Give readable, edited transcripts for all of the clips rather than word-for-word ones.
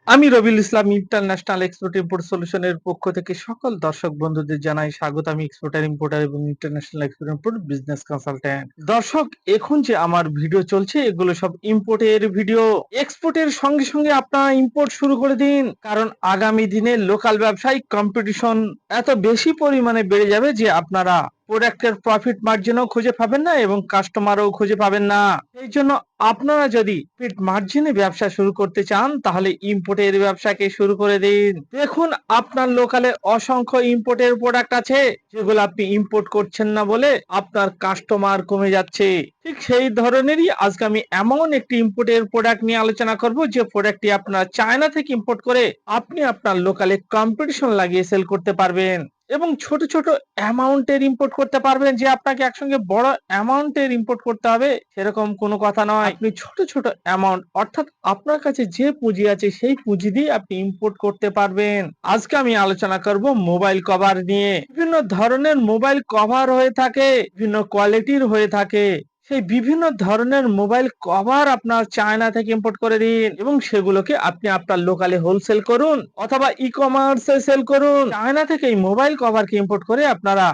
আমি Rabiul Islam international export import সলিউশনের পক্ষ থেকে সকল দর্শক বন্ধুদের জানাই স্বাগত। আমি এক্সপোর্টার ইম্পোর্টার এবং international export import business consultant. দর্শক, এখন যে আমার ভিডিও চলছে এগুলো সব ইম্পোর্টের ভিডিও। এক্সপোর্টের সঙ্গে সঙ্গে আপনারা ইম্পোর্ট শুরু করে দিন, কারণ আগামী দিনে লোকাল ব্যবসায় কম্পিটিশন এত বেশি পরিমাণে বেড়ে যাবে যে আপনারা প্রোডাক্টের প্রফিট মার্জিনও খুঁজে পাবেন না এবং কাস্টমারও খুঁজে পাবেন না। এই জন্য আপনারা যদি প্রফিট মার্জিনে ব্যবসা শুরু করতে চান তাহলে ইম্পোর্টের ব্যবসাকে শুরু করে দিন। দেখুন, আপনার লোকালে অসংখ্য ইম্পোর্টের প্রোডাক্ট আছে যেগুলো আপনি ইম্পোর্ট করছেন না বলে আপনার কাস্টমার কমে যাচ্ছে। ঠিক সেই ধরনেরই আজকে আমি এমন একটি ইম্পোর্টের প্রোডাক্ট নিয়ে আলোচনা করব যে প্রোডাক্টটি আপনারা চায়না থেকে ইম্পোর্ট করে আপনি আপনার লোকালে কম্পিটিশন লাগিয়ে সেল করতে পারবেন এবং ছোট ছোট অ্যামাউন্টের ইম্পোর্ট করতে পারবেন। যে আপনাকে একসঙ্গে বড় অ্যামাউন্টের ইম্পোর্ট করতে হবে সেরকম কোনো কথা নয়। আপনি ছোট ছোট অ্যামাউন্ট, অর্থাৎ আপনার কাছে যে পুঁজি আছে সেই পুঁজি দিয়ে আপনি ইম্পোর্ট করতে পারবেন। আজকে আমি আলোচনা করব মোবাইল কভার নিয়ে। বিভিন্ন ধরনের মোবাইল কভার হয়ে থাকে, বিভিন্ন কোয়ালিটির হয়ে থাকে। সেই বিভিন্ন ধরনের মোবাইল কভার আপনার চায়না থেকে ইম্পোর্ট করে দিন এবং সেগুলোকে আপনি আপনার লোকালে হোলসেল করুন অথবা ই-কমার্সে সেল করুন। চায়না থেকে এই মোবাইল কভারকে ইম্পোর্ট করে আপনারা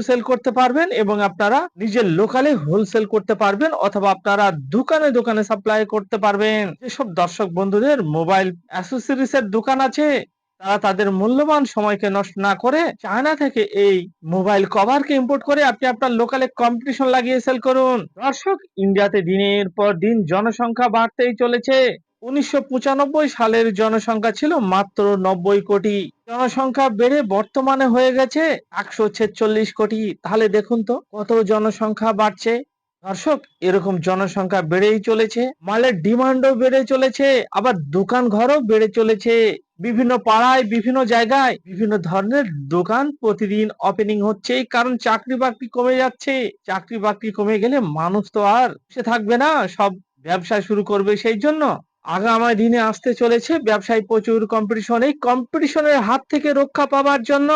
সেল করতে পারবেন এবং আপনারা নিজের লোকালে হোলসেল করতে পারবেন অথবা আপনারা দোকানে দোকানে সাপ্লাই করতে পারবেন। যেসব দর্শক বন্ধুদের মোবাইল অ্যাসেসরিজ এর দোকান আছে তারা তাদের মূল্যবান সময়কে নষ্ট না করে চায়না থেকে এই মোবাইল কভারকে ইম্পোর্ট করে আপনি আপনার লোকালে কম্পিটিশন লাগিয়ে সেল করুন। দর্শক, ইন্ডিয়াতে দিনের পর দিন জনসংখ্যা বাড়তেই চলেছে। ১৯৯৫ সালের জনসংখ্যা ছিল মাত্র ৯০ কোটি। জনসংখ্যা বেড়ে বর্তমানে হয়ে গেছে ১৪৬ কোটি। তাহলে দেখুন তো কত জনসংখ্যা বাড়ছে। দর্শক, এরকম জনসংখ্যা বেড়েই চলেছে, মালের ডিমান্ডও বেড়ে চলেছে, আবার দোকান ঘরও বেড়ে চলেছে। বিভিন্ন পাড়ায় বিভিন্ন জায়গায় বিভিন্ন ধরনের দোকান প্রতিদিন ওপেনিং হচ্ছে, কারণ চাকরি বাকরি কমে যাচ্ছে। চাকরি বাকরি কমে গেলে মানুষ তো আর বসে থাকবে না, সব ব্যবসা শুরু করবে। সেই জন্য আগামী দিনে আসতে চলেছে ব্যবসায় প্রচুর কম্পিটিশন। এই কম্পিটিশনের হাত থেকে রক্ষা পাওয়ার জন্য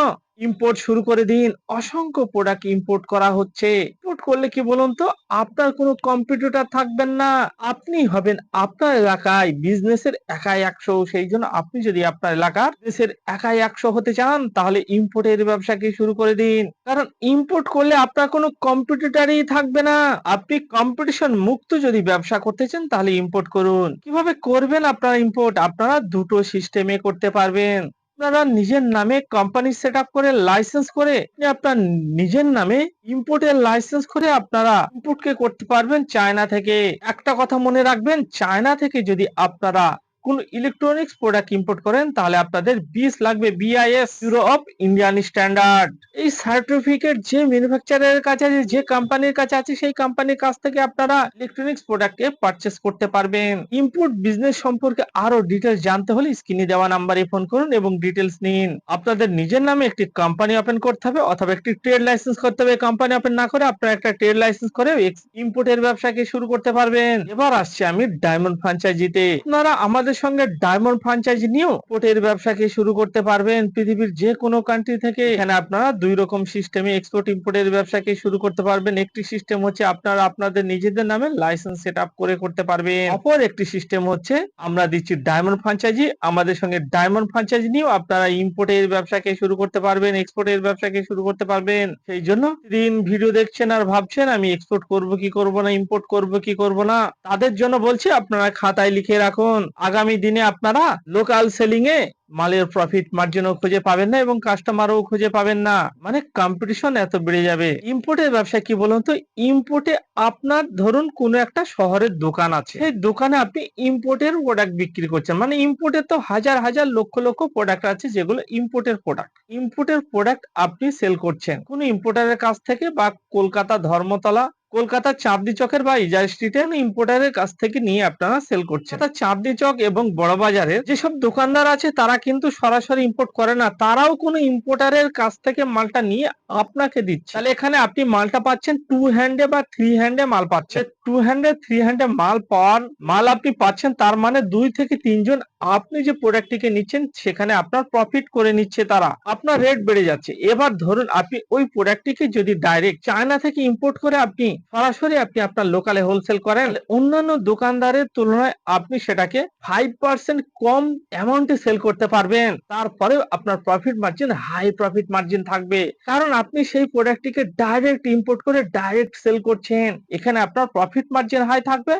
ইম্পোর্ট শুরু করে দিন। অসংখ্য প্রোডাক্ট ইম্পোর্ট করা হচ্ছে। ইম্পোর্ট করলে কি বলুন তো, আপনার কোনো কম্পিটিটর থাকবেন না, আপনি হবেন আপনার এলাকায় বিজনেসের একাই ১০০। সেই জন্য আপনি যদি আপনার এলাকার বিজনেসের একাই ১০০ হতে চান তাহলে ইম্পোর্টের ব্যবসাকে শুরু করে দিন, কারণ ইম্পোর্ট করলে আপনার কোনো কম্পিটিটরই থাকবে না। আপনি কম্পিটিশন মুক্ত যদি ব্যবসা করতে চান তাহলে ইম্পোর্ট করুন। কিভাবে করবেন আপনারা ইম্পোর্ট? আপনারা দুটো সিস্টেমে করতে পারবেন। আপনারা নিজের নামে কোম্পানি সেট আপ করে লাইসেন্স করে আপনার নিজের নামে ইম্পোর্টের লাইসেন্স করে আপনারা ইম্পোর্টকে করতে পারবেন চায়না থেকে। একটা কথা মনে রাখবেন, চায়না থেকে যদি আপনারা কোন ইলেকট্রনিক্স প্রোডাক্ট ইম্পোর্ট করেন তাহলে আপনাদের বিস লাগবে, BIS, bureau of Indian standard. এই সার্টিফিকেট যে ম্যানুফ্যাকচারারের কাছে আছে, যে কোম্পানির কাছে আছে, সেই কোম্পানির কাছ থেকে আপনারা ইলেকট্রনিক্স প্রোডাক্টকে পারচেজ করতে পারবেন। ইম্পোর্ট বিজনেস সম্পর্কে আরো ডিটেইলস জানতে হলে স্ক্রিনে দেওয়া নাম্বারে ফোন করুন এবং ডিটেইলস নিন। আপনাদের নিজের নামে একটি কোম্পানি ওপেন করতে হবে অথবা একটি ট্রেড লাইসেন্স করতে হবে। কোম্পানি ওপেন না করে আপনারা একটা ট্রেড লাইসেন্স করে ইম্পোর্টের ব্যবসাকে শুরু করতে পারবেন। এবার আসছি আমি ডায়মন্ড ফ্র্যাঞ্চাইজিতে। আপনারা আমাদের সঙ্গে ডায়মন্ড ফ্র্যাঞ্চাইজি নিয়েও ইম্পোর্টের ব্যবসাকে শুরু করতে পারবেন পৃথিবীর যে কোনো কান্ট্রি থেকে। এখানে আপনারা দুই রকম সিস্টেমে এক্সপোর্ট ইম্পোর্টের ব্যবসাকে শুরু করতে পারবেন। একটি সিস্টেম হচ্ছে আপনারা আপনাদের নিজেদের নামে লাইসেন্স সেট আপ করে করতে পারবেন। অপর একটি সিস্টেম হচ্ছে আমরা দিচ্ছি ডায়মন্ড ফ্র্যাঞ্চাইজি। আমাদের সঙ্গে ডায়মন্ড ফ্র্যাঞ্চাইজি নিয়েও আপনারা ইম্পোর্টের ব্যবসাকে শুরু করতে পারবেন, এক্সপোর্টের ব্যবসাকে শুরু করতে পারবেন। সেই জন্য দিন ভিডিও দেখছেন আর ভাবছেন আমি এক্সপোর্ট করব কি করব না, ইম্পোর্ট করব কি করব না, তাদের জন্য বলছি আপনারা খাতায় লিখে রাখুন। আগামী দিনে আপনারা লোকাল সেলিং এ মালের প্রফিট মার্জিনও খুঁজে পাবেন না এবং কাস্টমারও খুঁজে পাবেন না, মানে কম্পিটিশন এত বেড়ে যাবে। ইম্পোর্টের ব্যবসা কি বলুন তো, ইম্পোর্টে আপনার ধরুন কোনো একটা শহরের দোকান আছে, সেই দোকানে আপনি ইম্পোর্টের প্রোডাক্ট বিক্রি করছেন। মানে ইম্পোর্টের তো হাজার হাজার লক্ষ লক্ষ প্রোডাক্ট আছে যেগুলো ইম্পোর্টের প্রোডাক্ট। ইম্পোর্টের প্রোডাক্ট আপনি সেল করছেন কোন ইম্পোর্টারের কাছ থেকে, বা কলকাতা ধর্মতলা, কলকাতার চাঁদনি চকের বা ইজারা স্ট্রিটে ইম্পোর্টারের কাছ থেকে নিয়ে আপনারা সেল করছেন। অর্থাৎ চাঁদনি চক এবং বড়বাজারের যেসব দোকানদার আছে তারা কিন্তু সরাসরি ইম্পোর্ট করে না, তারাও কোনো ইম্পোর্টারের কাছ থেকে মালটা নিয়ে আপনাকে দিচ্ছে। তাহলে এখানে আপনি মালটা পাচ্ছেন টু হ্যান্ডে বা থ্রি হ্যান্ডে মাল পাচ্ছেন। টু হ্যান্ডে থ্রি হ্যান্ডে মাল আপনি পাচ্ছেন, তার মানে ২ থেকে ৩ জন আপনি যে প্রোডাক্টটিকে নিচ্ছেন সেখানে আপনার প্রফিট করে নিচ্ছে তারা, আপনার রেট বেড়ে যাচ্ছে। এবার ধরুন আপনি ওই প্রোডাক্টটিকে যদি ডাইরেক্ট চায়না থেকে ইম্পোর্ট করে আপনি সরাসরি আপনি আপনার লোকালে হোলসেল করেন, অন্যান্য দোকানদারের তুলনায় আপনি সেটাকে 5% কম অ্যামাউন্টে সেল করতে পারবেন। তারপরেও আপনার profit margin high profit margin থাকবে, কারণ আপনি সেই প্রোডাক্টটিকে ডাইরেক্ট ইম্পোর্ট করে ডাইরেক্ট সেল করছেন। এখানে আপনার প্রফিট মার্জিন হাই থাকবে,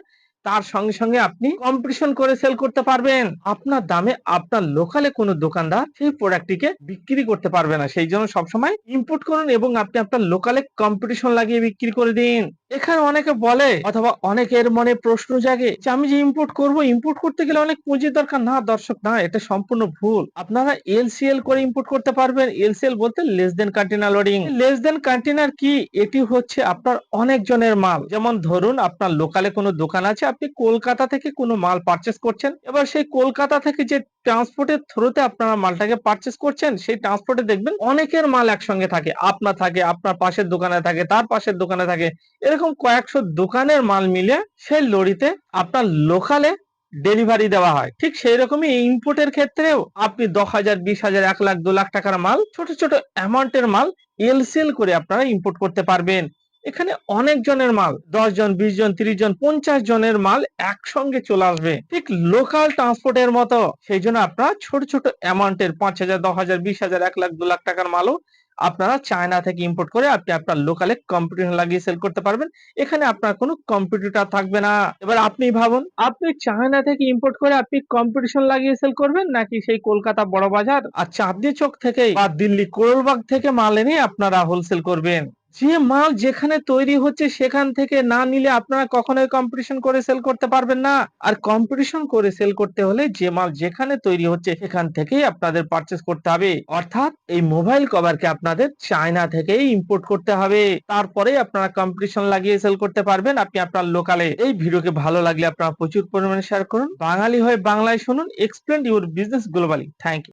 তার সঙ্গে সঙ্গে আপনি কম্পিটিশন করে সেল করতে পারবেন। আপনার দামে আপনার লোকালে কোনো দোকানদার সেই প্রোডাক্টটিকে বিক্রি করতে পারবে না। সেই জন্য সবসময় ইম্পোর্ট করুন এবং আপনি আপনার লোকালে কম্পিটিশন লাগিয়ে বিক্রি করে দিন। এখানে অনেকে বলে অথবা অনেকের মনে প্রশ্ন জাগে যে আমি যে ইম্পোর্ট করব, ইম্পোর্ট করতে গেলে অনেক পুঁজির দরকার। না দর্শক, না, এটা সম্পূর্ণ ভুল। আপনারা এলসিএল করে ইম্পোর্ট করতে পারবেন। এলসিএল বলতে less than container loading. Less than container কি? এটি হচ্ছে আপনার অনেক জনের মাল। যেমন ধরুন আপনার লোকালে কোনো দোকান আছে, আপনি কলকাতা থেকে কোনো মাল পারচেস করছেন। এবার সেই কলকাতা থেকে যে ট্রান্সপোর্টের থ্রুতে আপনারা মালটাকে পারচেস করছেন, সেই ট্রান্সপোর্টে দেখবেন অনেকের মাল একসঙ্গে থাকে। আপনার থাকে, আপনার পাশের দোকানে থাকে, তার পাশের দোকানে থাকে, এরকম কয়েকশো দোকানের মাল মিলে সেই লরিতে আপনার লোকালে ডেলিভারি দেওয়া হয়। ঠিক সেই রকমই ইম্পোর্টের ক্ষেত্রেও আপনি 10,000, 20,000, 1 লাখ, 2 লাখ টাকার মাল, ছোট ছোট অ্যামাউন্টের মাল এলসিএল করে আপনারা ইম্পোর্ট করতে পারবেন। এখানে অনেক জনের মাল, 10 জন, 20 জন, 30 জন, 50 জনের মাল একসঙ্গে চলে আসবে, ঠিক লোকাল ট্রান্সপোর্টের মতো। সেই জন্য আপনারা ছোট ছোট অ্যামাউন্টের 5,000, 10,000, 20,000, 1 লাখ, 2 লাখ টাকার মালও আপনারা চায়না থেকে ইম্পোর্ট করে আপনি আপনার লোকালে কম্পিটিশন লাগিয়ে সেল করতে পারবেন। এখানে আপনার কোনো কম্পিটিটর থাকবে না। এবার আপনি ভাবুন, আপনি চায়না থেকে ইম্পোর্ট করে আপনি কম্পিটিশন লাগিয়ে সেল করবেন, নাকি সেই কলকাতা বড় বাজার আর চাঁদনি চক থেকে বা দিল্লি কোরালবাগ থেকে মাল এনে আপনারা হোলসেল করবেন? যে মাল যেখানে তৈরি হচ্ছে সেখান থেকে না নিলে আপনারা কখনোই কম্পিটিশন করে সেল করতে পারবেন না। আর কম্পিটিশন করে সেল করতে হলে যে মাল যেখানে তৈরি হচ্ছে সেখান থেকেই আপনাদের পারচেস করতে হবে। অর্থাৎ এই মোবাইল কভারকে আপনাদের চায়না থেকেই ইম্পোর্ট করতে হবে, তারপরে আপনারা কম্পিটিশন লাগিয়ে সেল করতে পারবেন আপনি আপনার লোকালে। এই ভিডিওকে ভালো লাগলে আপনারা প্রচুর পরিমাণে শেয়ার করুন। বাঙালি হয়ে বাংলায় শুনুন। Explained your business globally. Thank you.